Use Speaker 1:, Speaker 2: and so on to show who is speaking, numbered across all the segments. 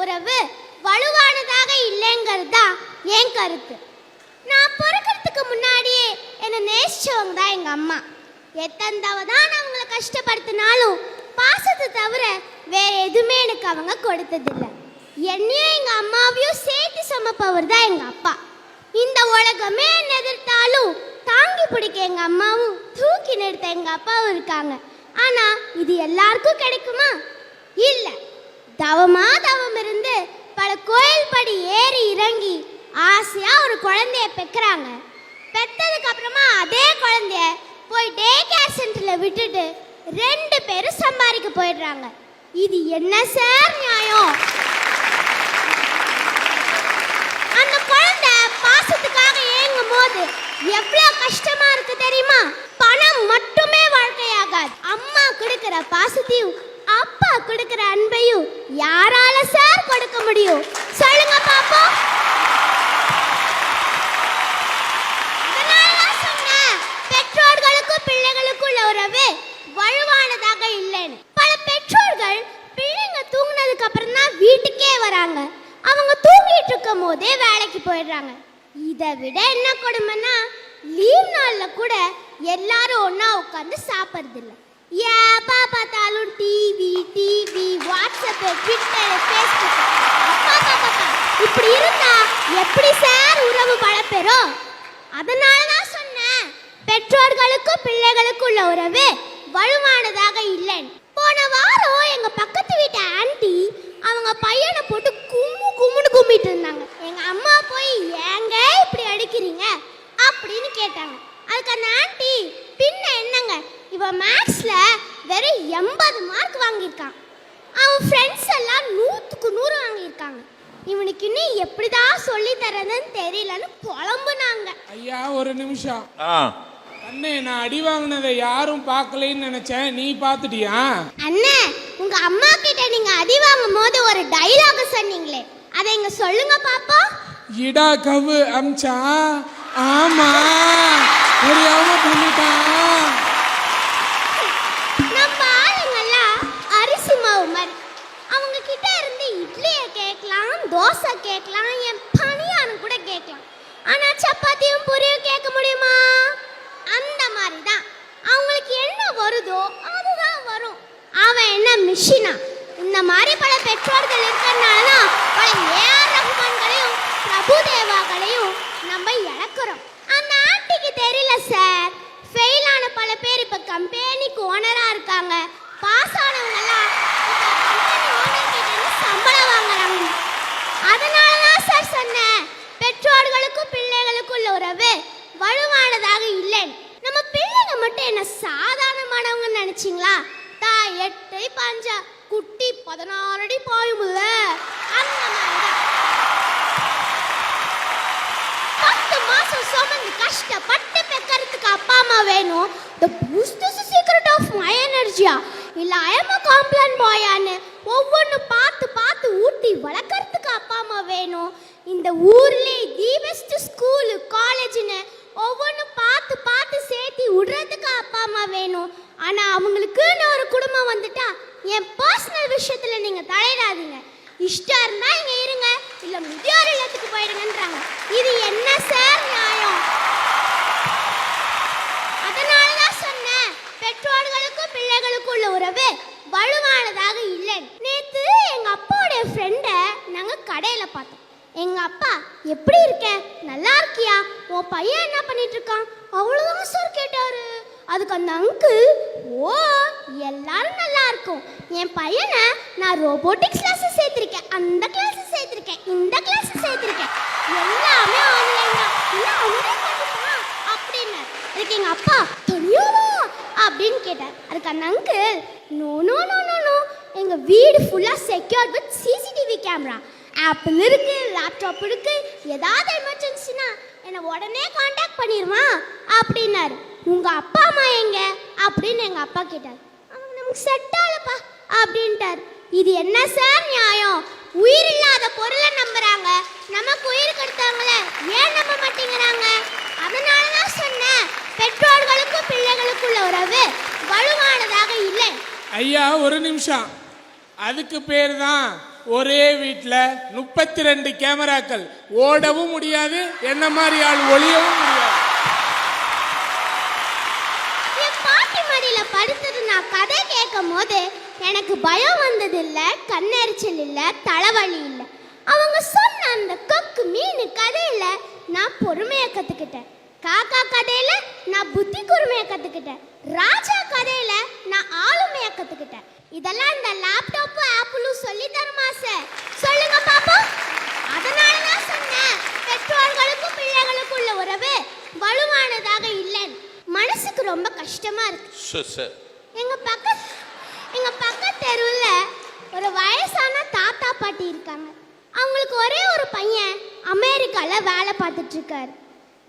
Speaker 1: உறவு வலுவானதாக இல்லைங்கிறது தான் என் கருத்து. நான் பிறக்கிறதுக்கு முன்னாடியே என்னை நேசிச்சவங்க தான் எங்கள் அம்மா. எத்தனை தான் அவங்கள கஷ்டப்படுத்தினாலும் பாசத்தை தவிர வேற எதுவுமே எனக்கு அவங்க கொடுத்ததில்லை. என்னையும் எங்கள் அம்மாவையும் சேர்த்து சமைப்பவர் தான் எங்கள் அப்பா. இந்த உலகமே என்ன எதிர்த்தாலும் தாங்கி பிடிக்க எங்கள் அம்மாவும் தூக்கி நிறுத்த எங்கள் அப்பாவும் இருக்காங்க. ஆனால் இது எல்லாருக்கும் கிடைக்குமா? இல்லை. தவம் இருந்து பல கோயில் படி ஏறி இறங்கி ஆசையாக ஒரு குழந்தைய பெற்கிறாங்க. பெற்றதுக்கு அப்புறமா அதே குழந்தைய போய் டே கேர் சென்டரில் விட்டுட்டு 2 பேரும் சம்பாதிக்க போயிடுறாங்க. இது என்ன சார் நியாயம்? அந்த குழந்தை பாசத்துக்காக ஏங்கும் போது எவ்வளவு கஷ்டமா இருக்கு தெரியுமா? பணம் மட்டுமே வாழ்க்கையாகாது. அம்மா கொடுக்கிற பாசத்தையும் அப்பா கொடுக்கிற அன்பையும் யாரால சார் கொடுக்க முடியும்? சொல்லுங்க பாப்போம். பெற்றோர்களுக்கும் பிள்ளைகளுக்கும் உள்ள உறவு வலுவானதாக இல்லைன்னு பல பெற்றோர்கள் பிள்ளைங்க தூங்கினதுக்கு அப்புறம் தான் வீட்டுக்கே வராங்க. அவங்க தூங்கிட்டு இருக்கும் போதே வேலைக்கு போயிடுறாங்க. இதை விட என்ன கொடுமைன்னா லீவ் நாளில் கூட எல்லாரும் ஒன்றா உட்காந்து சாப்பிட்றது இல்லை. ஏப்பா பார்த்தாலும் டிவி வாட்ஸ்அப்பு ட்விட்டர் ஃபேஸ்புக் இப்படி இருந்தா எப்படி சார் உறவு பலப்பெறும்? அதனால தான் சொன்னேன், பெற்றோர்களுக்கும் பிள்ளைகளுக்கும் உள்ள உறவு வலுவானதாக இல்லைன்னு. போன வாரம் எங்க பக்கத்து வீட்டு ஆண்டி அவங்க பையனை போட்டு கும்முன்னு கும்பிட்டு இருந்தாங்க. எங்க அம்மா போய் ஏங்க இப்படி அடிக்கிறீங்க அப்படின்னு கேட்டாங்க. அதுக்கு அந்த ஆண்டி, பின்ன என்னங்க, இவன் மேக்ஸ்ல வெறும் 80 மார்க் வாங்கியிருக்கான், அவன் ஃப்ரெண்ட்ஸ் எல்லாம் 100க்கு 100 வாங்கியிருக்காங்க, இவனுக்கு இன்னும் எப்படிதான் சொல்லி தரதுன்னு தெரியலன்னு புலம்புனாங்க.
Speaker 2: ஐயா ஒரு நிமிஷம். அண்ணே, நான் அடி வாங்கினதை யாரும் பார்க்கலைன்னு நினைச்சேன், நீ பார்த்துட்டியா?
Speaker 1: அண்ணே, உங்க அம்மா கிட்ட நீங்க அடி வாங்கும் போது ஒரு டைலாக் சொன்னீங்களே, அதை இங்க சொல்லுங்க பாப்போம்.
Speaker 2: இடா கவு அம்சா. ஆமா, தெரியாம பண்ணிட்டான்.
Speaker 1: நம்ம ஆளுங்கெல்லாம் அரிசி மாவு மாதிரி. அவங்க கிட்ட இருந்து இட்லியை கேட்கலாம், தோசை கேட்கலாம், என் பணியாரம் கூட கேட்கலாம். ஆனா சப்பாத்தியும் பூரியும் கேட்க முடியுமா? அந்த மாதிரி தான் அவங்களுக்கு என்ன வருதோ அதுதான் வரும். அவன் என்ன மிஷினா? இந்த மாதிரி பல பெற்றோர்கள் இருக்கிறனால தான் பல ஏஆர் ரஹ்மான்களையும் பிரபுதேவாக்களையும் நம்ம இழக்கிறோம். அந்த ஆண்டிக்கு தெரியல சார், ஃபெயில் ஆன பல பேர் இப்போ கம்பெனிக்கு ஓனராக இருக்காங்க. பாஸ் ஆனவங்கெல்லாம் கம்பெனி ஓனர் கிட்ட சம்பளம் வாங்குறாங்க. அதனால தான் சார் சொன்னேன், பெற்றோர்களுக்கும் பிள்ளைகளுக்கும் உள்ள உறவு வலுவானதாக இல்லைன்னு. நம்ம பிள்ளைங்க மட்டும் என்ன சாதாரணமானவங்க நினைச்சிங்களா? தாய் 8 5 குட்டி 14 அடி பாயும்ல, அந்த மாதிரி 10 மாசம் சுமந்து கஷ்டப்பட்டு பெக்கறதுக்கு அப்பா அம்மா வேணும். The boost is the secret of my energy. இல்ல I am a complaint boy ன்னு ஒவ்வொன்னு பார்த்து ஊட்டி வளர்க்கறதுக்கு அப்பா அம்மா வேணும். இந்த ஊர்லயே தி பெஸ்ட் ஸ்கூல் காலேஜ்னு ஒவ்வொன்னு பார்த்து சேர்த்து விடுறதுக்கு அப்பா அம்மா வேணும். ஆனா அவங்களுக்குன்னு ஒரு குடும்பம் வந்துட்டா என் பர்சனல் விஷயத்துல நீங்க தலையிடாதீங்க, இஷ்டம் இருந்தா இங்க இருங்க, இல்ல முதியோர் இல்லத்துக்கு போயிடுங்கன்றாங்க. இது என்ன சார் நியாயம்? அதனாலதான் சொன்னேன், பெற்றோர்களுக்கும் பிள்ளைகளுக்கும் உள்ள உறவு வலுவானதாக இல்லை. நேத்து எங்க அப்பாவுடைய ஃப்ரெண்டை நாங்க கடையில பார்த்தோம். எங்க அப்பா, எப்படி இருக்க, நல்லா இருக்கியா, உன் பையன் என்ன பண்ணிட்டு இருக்கான், அவ்வளவுதான் சார் கேட்டாரு. அதுக்கு அந்த அங்கிள், ஓ எல்லாரும் நல்லா இருக்கும், என் பையனை நான் ரோபோட்டிக்ஸ் கிளாஸ் சேர்த்திருக்கேன், அந்த கிளாஸ் சேர்த்திருக்கேன், இந்த கிளாஸ் சேர்த்திருக்கேன், எல்லாமே ஆன்லைன் தான், இல்லை அவனே பண்ணிட்டான் அப்படின்னு. அதுக்கு எங்க அப்பா, தெரியுமா அப்படின்னு கேட்டார். அதுக்கு அந்த uncle, no no no no no, எங்க வீடு ஃபுல்லா secured with CCTV camera, apple இருக்கு, லேப்டாப் இருக்கு, ஏதாவது எமர்ஜென்சினா என்னை உடனே காண்டாக்ட் பண்ணிடுமா அப்படின்னாரு. உங்க அப்பா அம்மா எங்க அப்படின்னு எங்க அப்பா கேட்டார். அவங்க நமக்கு செட் ஆகலப்பா அப்படின்ட்டார். இது என்ன சார் நியாயம்? உயிர் இல்லாத பொருளை நம்புறாங்க, நமக்கு உயிர் கொடுத்தவங்கள ஏன் நம்ப மாட்டேங்கிறாங்க? அதனால தான் சொன்னேன், பெற்றோர்களுக்கும் பிள்ளைகளுக்குள்ள உறவு வலுவானதாக இல்லை.
Speaker 2: ஐயா ஒரு நிமிஷம், அதுக்கு பேர் தான் ஒரே வீட்டுல 32 கேமராக்கள், ஓடவும் முடியாது, என்ன மாதிரி ஆள் ஒளியவும் முடியாது.
Speaker 1: என் பாட்டி மடியில படுத்துட்டு நான் கதை கேட்கும் போது எனக்கு பயம் வந்தது இல்ல, கண்ணெரிச்சல் இல்ல, தலைவலி இல்ல. அவங்க சொன்ன அந்த கொக்கு மீன் கதையில நான் பொறுமைய கத்துக்கிட்டேன். காக்கா கதையில நான் புத்தி கூர்மைய கத்துக்கிட்டேன். ராஜா கதையில நான் ஆளுமைய கத்துக்கிட்டேன். இதெல்லாம் இந்த லேப்டாப் ஆப்பிளும் சொல்லி தருமா சார்? சொல்லுங்க பாப்போம். அதனால தான் சொன்னேன், பெற்றோர்களுக்கும் பிள்ளைகளுக்கும் உள்ள உறவு வலுவானதாக இல்லைன்னு. மனசுக்கு ரொம்ப கஷ்டமா இருக்கு. எங்க பக்கத்து தெருவுல ஒரு வயசான தாத்தா பாட்டி இருக்காங்க. அவங்களுக்கு ஒரே ஒரு பையன் அமெரிக்கால வேலை பார்த்துட்டு இருக்காரு.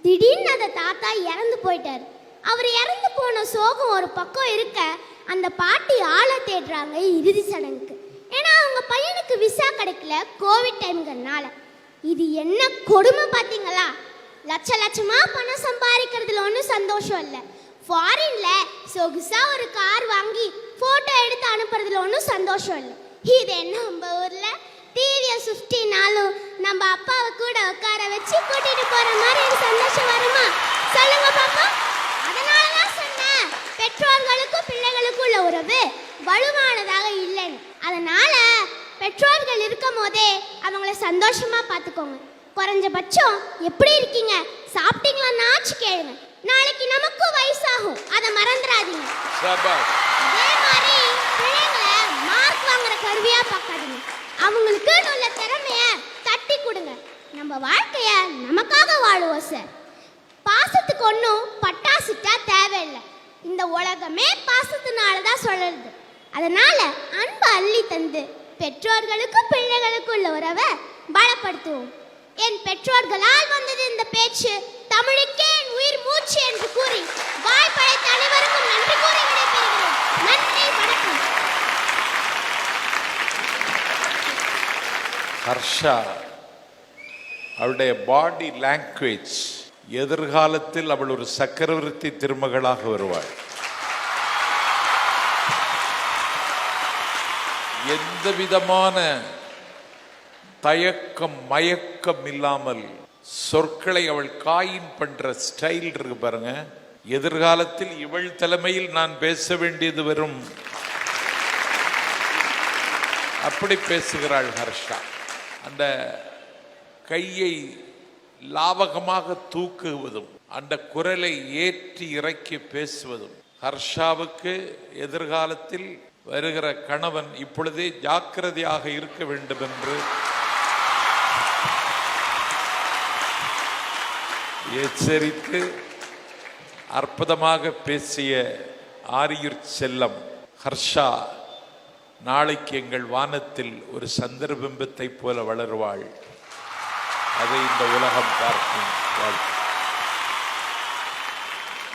Speaker 1: திடீர்னு அந்த தாத்தா இறந்து போயிட்டாரு. அவர் இறந்து போன சோகம் ஒரு பக்கம் இருக்க, அந்த பாட்டி ஆளை தேடுறாங்க இறுதி சடங்குக்கு. ஏன்னா அவங்க பையனுக்கு விசா கிடைக்கல, கோவிட் டைம்ங்கிறனால. இது என்ன கொடுமை பார்த்தீங்களா? லட்சமா பணம் சம்பாதிக்கிறதுல ஒன்றும் சந்தோஷம் இல்லை. ஃபாரின்ல சொகுசா ஒரு கார் வாங்கி போட்டோ எடுத்து அனுப்புறதுல ஒன்றும் சந்தோஷம் இல்லை. இது என்ன நம்ம ஊர்ல டிவிஎஸ் 15 நம்ம அப்பாவை கூட உட்கார வச்சு கூட்டிட்டு போற மாதிரி ஒரு சந்தோஷம் வருமா? சொல்லுங்க பாப்பா. அதனால தான் சொன்னேன், பெற்றோர்களுக்கும் பிள்ளைகளுக்கும் உள்ள உறவு வலுவானதாக இல்லைன்னு. அதனால பெற்றோர்கள் இருக்கும் போதே அவங்கள சந்தோஷமா பார்த்துக்கோங்க. குறைஞ்சபட்சம் எப்படி இருக்கீங்க, சாப்பிட்டீங்களான்னாச்சு கேளுங்க. நாளைக்கு நமக்கும் வயசாகும், அதை மறந்துடாதீங்க. அதே மாதிரி பிள்ளைங்களை மார்க் வாங்குற கருவியா பார்க்காதீங்க. அவங்களுக்கு உள்ள திறமைய தட்டி கொடுங்க. நம்ம வாழ்க்கைய நமக்காக வாழுவோம் சார். பாசத்துக்கு ஒன்றும் பட்டாசுட்டா தேவையில்லை. இந்த உலகமே பாசத்தினால தான் சொல்லுது. அதனால அன்பு அள்ளி தந்து பெற்றோர்களுக்கும் பிள்ளைகளுக்கும் உள்ள உறவை பலப்படுத்துவோம். என் பெற்றோர்களால் வந்தது இந்த பேச்சு. தமிழுக்கே என் உயிர் மூச்சு என்று கூறி வாய் படைத்த அனைவருக்கும் நன்றி கூறி விடைபெறுகிறேன். நன்றி, வணக்கம்.
Speaker 3: ஹர்ஷா அவளுடைய பாடி லாங்குவேஜ், எதிர்காலத்தில் அவள் ஒரு சக்கரவர்த்தி திருமகளாக வருவாள். எந்த விதமான தயக்கம் மயக்கம் இல்லாமல் சொற்களை அவள் காயின் பண்ற ஸ்டைல் இருக்கு பாருங்க. எதிர்காலத்தில் இவள் தலைமையில் நான் பேச வேண்டியது வரும், அப்படி பேசுகிறாள் ஹர்ஷா. அந்த கையை லாவகமாக தூக்குவதும், அந்த குரலை ஏற்றி இறக்கி பேசுவதும், ஹர்ஷாவுக்கு எதிர்காலத்தில் வருகிற கணவன் இப்பொழுதே ஜாக்கிரதையாக இருக்க வேண்டும் என்று எச்சரித்து அற்புதமாக பேசிய ஆரியூர் செல்லம் ஹர்ஷா நாளைக்கு எங்கள் வானத்தில் ஒரு சந்திரபிம்பத்தை போல வளருவாள். அதை இந்த உலகம் பார்க்கும். வாழ்க்கை.